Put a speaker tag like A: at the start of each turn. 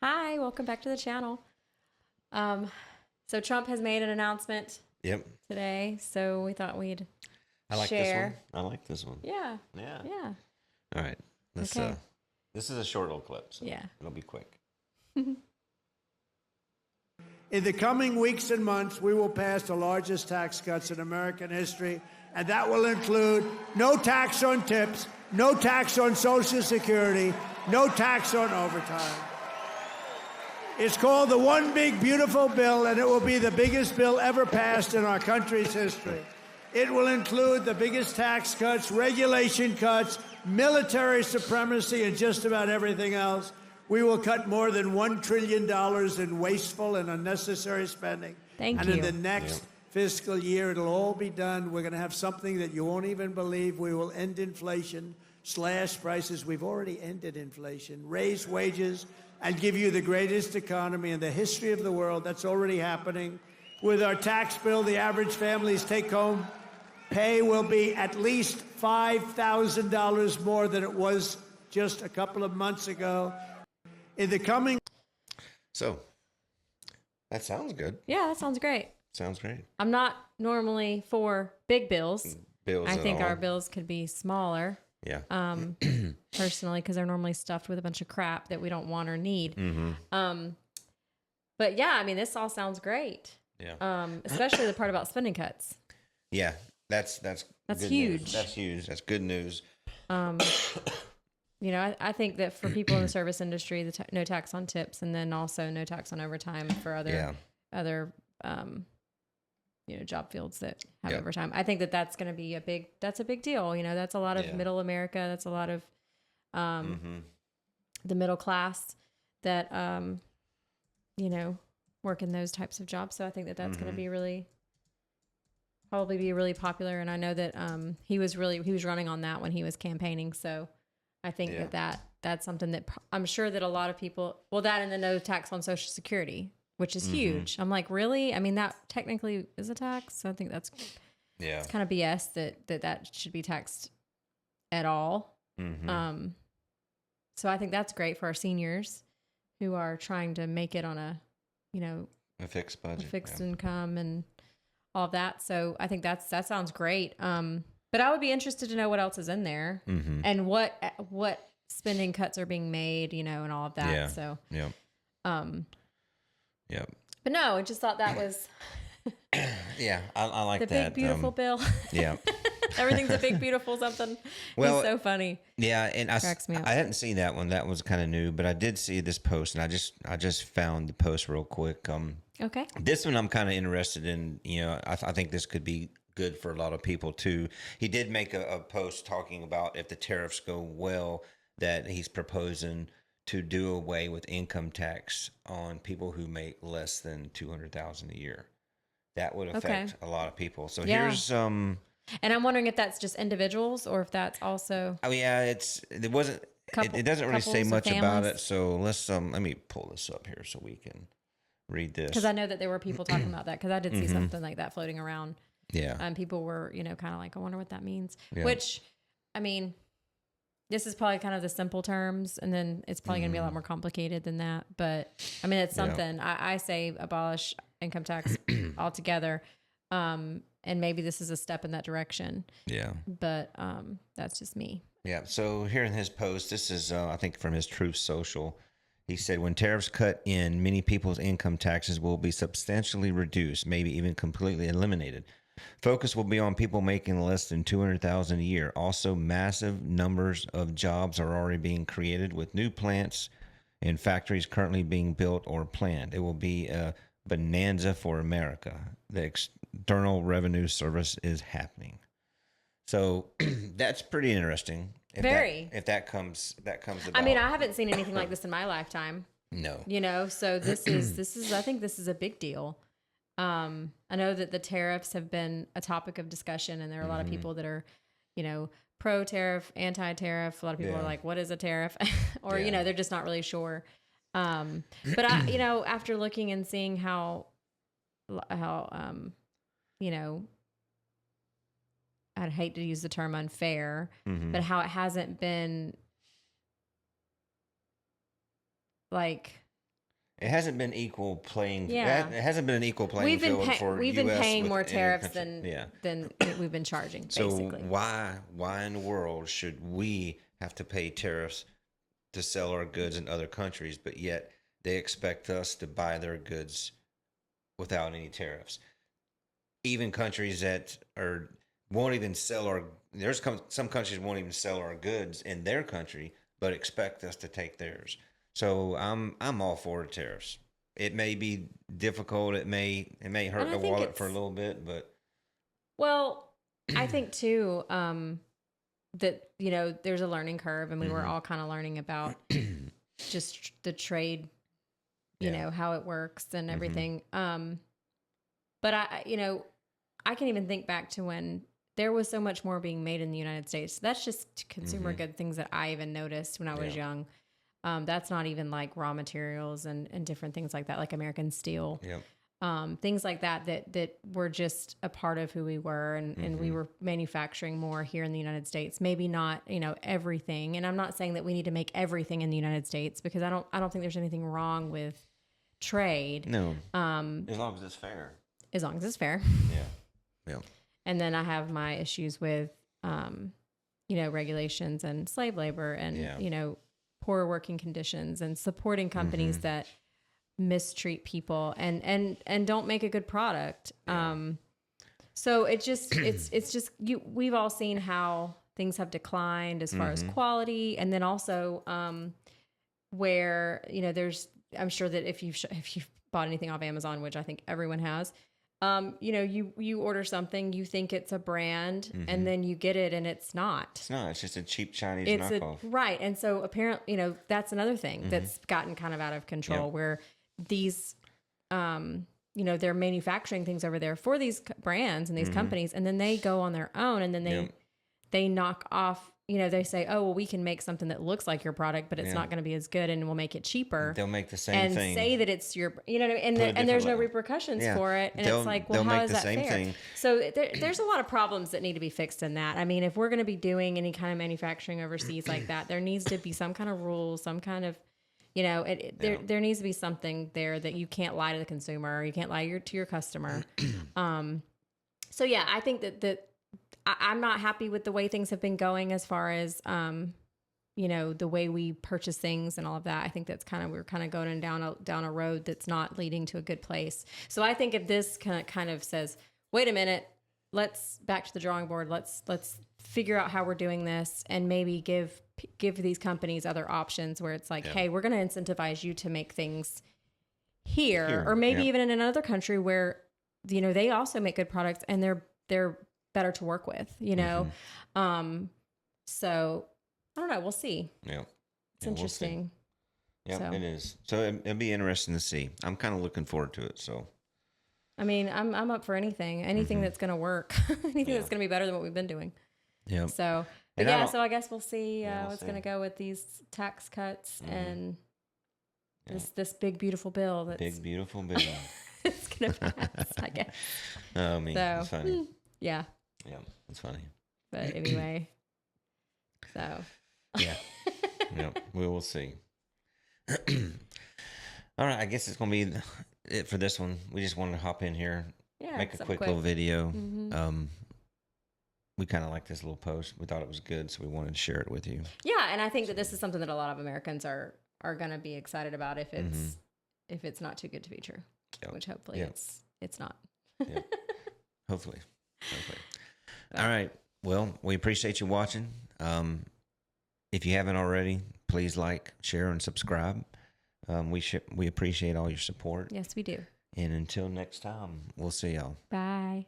A: Hi, welcome back to the channel. Um, so Trump has made an announcement
B: Yep.
A: today, so we thought we'd
B: I like this one.
A: share.
B: I like this one.
A: Yeah,
B: Yeah.
A: yeah,
B: All right. Let's
A: okay,
B: this is a short little clip, so
A: yeah.
B: it'll be quick.
C: In the coming weeks and months, we will pass the largest tax cuts in American history, and that will include no tax on tips, no tax on Social Security, no tax on overtime. It's called the One Big Beautiful Bill, and it will be the biggest bill ever passed in our country's history. It will include the biggest tax cuts, regulation cuts, military supremacy, and just about everything else. We will cut more than $1 trillion in wasteful and unnecessary spending.
A: Thank
C: and
A: you.
C: in the next fiscal year, it'll all be done. We're going to have something that you won't even believe. We will end inflation, slash prices. We've already ended inflation, raise wages, and give you the greatest economy in the history of the world. That's already happening. With our tax bill, the average family's take-home pay will be at least $5,000 more than it was just a couple of months ago. In the coming
B: So that sounds good.
A: Yeah, that sounds great.
B: Sounds great.
A: I'm not normally for big bills.
B: Bills.
A: I
B: at
A: think
B: all.
A: our bills could be smaller,
B: Yeah.
A: personally, because they're normally stuffed with a bunch of crap that we don't want or need.
B: Mm-hmm.
A: But yeah, I mean, this all sounds great.
B: Yeah.
A: Especially the part about spending cuts.
B: Yeah. That's
A: That's
B: good
A: huge.
B: News. That's huge. That's good news.
A: I think that for people in the service industry, no tax on tips, and then also no tax on overtime for other job fields that have overtime. I think that that's going to be a big deal. That's a lot of middle America. That's a lot of the middle class that work in those types of jobs. So I think that that's going to be probably be really popular. And I know that he was running on that when he was campaigning. So I think that's something that I'm sure that a lot of people, that and the no tax on Social Security, which is huge. I'm like, really? I mean, that technically is a tax. So I think that's it's kind of BS that should be taxed at all. So I think that's great for our seniors who are trying to make it on a
B: fixed budget,
A: fixed income and all of that. So I think that sounds great. But I would be interested to know what else is in there and what spending cuts are being made, and all of that.
B: Yeah.
A: So,
B: Yep.
A: but no, I just thought that was
B: Yeah. I like
A: the
B: that.
A: big, beautiful bill.
B: Yeah.
A: Everything's a big, beautiful something.
B: Well,
A: He's so funny.
B: Yeah, and
A: Cracks me up.
B: I hadn't seen that one. That was kind of new, but I did see this post, and I just found the post real quick.
A: Okay.
B: This one I'm kind of interested in. I think this could be good for a lot of people too. He did make a post talking about if the tariffs go well, that he's proposing to do away with income tax on people who make less than $200,000 a year. That would affect a lot of people. So here's
A: And I'm wondering if that's just individuals or if that's also.
B: Oh yeah, it wasn't. It doesn't really say
A: couples or
B: much about
A: families.
B: it. So let's let me pull this up here so we can read this.
A: Because I know that there were people talking about that because I did see something like that floating around.
B: Yeah.
A: And people were, kind of like, I wonder what that means.
B: Yeah.
A: Which, I mean, this is probably kind of the simple terms, and then it's probably going to be a lot more complicated than that. But I mean, it's something. I say abolish income tax altogether. And maybe this is a step in that direction.
B: Yeah.
A: But that's just me.
B: Yeah. So here in his post, this is I think from his Truth Social. He said, when tariffs cut in, many people's income taxes will be substantially reduced, maybe even completely eliminated. Focus will be on people making less than $200,000 a year. Also, massive numbers of jobs are already being created with new plants and factories currently being built or planned. It will be a bonanza for America. The External Revenue Service is happening. So that's pretty interesting. If that comes about.
A: I mean, I haven't seen anything like this in my lifetime.
B: No.
A: So this is I think this is a big deal. I know that the tariffs have been a topic of discussion, and there are a lot of people that are, pro tariff, anti tariff. A lot of people are like, what is a tariff? Or, they're just not really sure. But after looking and seeing how, I'd hate to use the term unfair, but how it hasn't been like
B: It hasn't been equal playing.
A: Yeah.
B: It hasn't been an equal playing field for
A: we've been
B: US
A: paying
B: with
A: more
B: any
A: tariffs
B: country.
A: than we've been charging.
B: So
A: Basically,
B: why in the world should we have to pay tariffs to sell our goods in other countries, but yet they expect us to buy their goods without any tariffs? Even countries that won't even sell some countries won't even sell our goods in their country, but expect us to take theirs. So I'm all for the tariffs. It may be difficult. It may hurt the wallet for a little bit, but
A: well, I think too that there's a learning curve, and we were all kind of learning about just the trade, how it works and everything. But I can even think back to when there was so much more being made in the United States. That's just consumer good things that I even noticed when I was young. That's not even like raw materials and different things like that, like American steel. Things like that were just a part of who we were, and we were manufacturing more here in the United States. Maybe not, everything. And I'm not saying that we need to make everything in the United States, because I don't think there's anything wrong with trade.
B: No. As long as it's fair.
A: As long as it's fair.
B: Yeah.
A: And then I have my issues with, regulations and slave labor and, poor working conditions and supporting companies that mistreat people and don't make a good product. So it's just we've all seen how things have declined as far as quality. And then also, where, I'm sure that if you've bought anything off Amazon, which I think everyone has, you order something, you think it's a brand, and then you get it and it's not.
B: It's not. It's just a cheap Chinese knockoff.
A: Right. And so apparently, that's another thing that's gotten kind of out of control, where these, they're manufacturing things over there for these brands and these companies, and then they go on their own, and then they knock off. They say, oh, well, we can make something that looks like your product, but it's not going to be as good, and we'll make it cheaper.
B: They'll make the same thing.
A: And say that it's your, and there's no repercussions for it. And it's like, well, how is that fair? Thing. So there's a lot of problems that need to be fixed in that. I mean, if we're going to be doing any kind of manufacturing overseas like that, there needs to be some kind of rules, some kind of, there needs to be something there that you can't lie to the consumer, or you can't lie to your customer. So yeah, I think that I'm not happy with the way things have been going as far as, the way we purchase things and all of that. I think that's we're kind of going down a road that's not leading to a good place. So I think if this kind of says, wait a minute, let's back to the drawing board. Let's figure out how we're doing this, and maybe give these companies other options where it's like, hey, we're going to incentivize you to make things here. Or maybe even in another country where, they also make good products and they're better to work with, so I don't know. We'll see.
B: Yeah.
A: It's interesting.
B: We'll see. It is. So it'll be interesting to see. I'm kind of looking forward to it. So,
A: I mean, I'm up for anything that's going to work, anything that's going to be better than what we've been doing.
B: Yeah.
A: So, so I guess we'll see what's going to go with these tax cuts and this big, beautiful bill.
B: Big, beautiful bill.
A: It's going to pass, I guess.
B: Oh, man. That's funny.
A: Yeah.
B: Yeah, it's funny.
A: But anyway, so.
B: Yeah. We will see. All right, I guess it's going to be it for this one. We just wanted to hop in here, make a quick little video. We kind of like this little post. We thought it was good, so we wanted to share it with you.
A: Yeah, and I think that this is something that a lot of Americans are going to be excited about if it's not too good to be true, which hopefully it's not.
B: Hopefully. All right. Well, we appreciate you watching. If you haven't already, please like, share, and subscribe. We appreciate all your support.
A: Yes, we do.
B: And until next time, we'll see y'all.
A: Bye.